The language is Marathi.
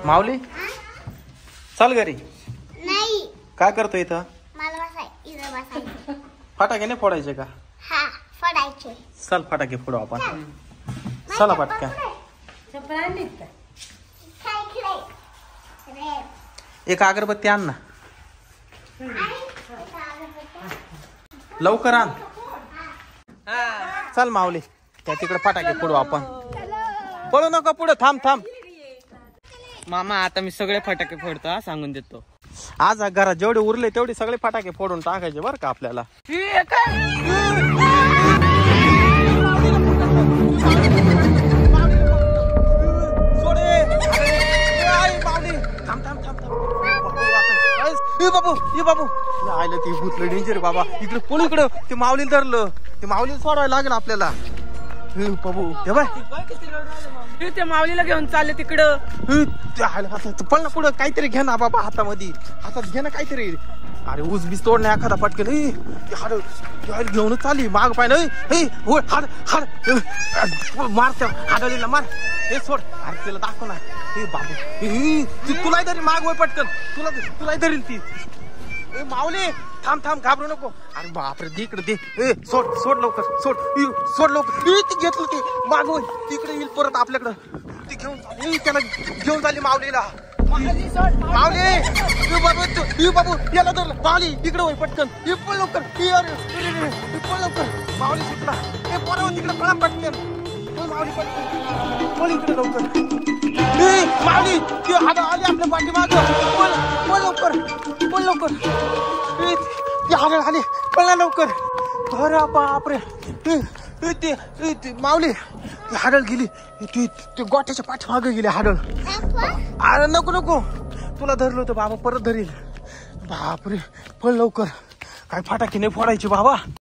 माऊली चल घरी. नाही. काय करतो इथं? मला इथं बसायचं. फटाके नाही फोडायचे का? हा फोडायचे. चल फटाके फोडू आपण. चला पटकन. एक अगरबत्ती आण ना. लवकर आण. चल माऊली त्या तिकडे फटाके फोडू आपण. पळू नका पुढे. थांब थांब. मामा आता मी सगळे फटाके फोडतो हा, सांगून देतो. आज घरात जेवढे उरले तेवढे सगळे फटाके फोडून टाकायचे बरं का आपल्याला. बाबू आयलं ते भूतलं डेंजर बाबा. इकडे कोण इकडं ते माऊलीला धरलं. ते माऊलीला सोडवायला लागेल आपल्याला. बाबू हे बाय त्या माऊलीला घेऊन चालले तिकडं. पळ ना पुढं. काहीतरी घे ना बाबा हातामध्ये. हातात घे ना काहीतरी. अरे ऊस बीस तोड नाही एखादा पटकन. हाड घेऊनच चालली माग पाय ना. हाड हाड मार हाडलीला मार. हे सोड. अरे तिला दाखव ना. हे बाबू तुला तरी माग वय पटकन. तुला धरील ती. माऊली थांब थांब घाबरू नको. अरे बापरे दे इकडे दे. सोड सोड लवकर. सोड लवकर. ती घेतलं ते माग वय. तिकडे येईल परत आपल्याकडं. ती घेऊन त्याला घेऊन चालली माऊलीला. माऊली बाबू याला धरलं. माऊली इकडे वय पटकन. पळ लवकर. पळ लवकर. माऊली सुटला. हे पोरं तिकडे पळा पटकन. माऊली पळ इकडे लवकर. माऊली ती आली आपल्या पाठीमाग. पळ लवकर. पळ लवकर. ती हाडळ आली. पळला लवकर. अरे बापरे. ते माऊली ती हाडळ गेली. ती गोठ्याच्या पाठीमागे गेली हाडळ. अरे नको तुला धरलं होतं बाबा. परत धरील. बापरे पळ लवकर. काय फटाके नाही फोडायचे बाबा.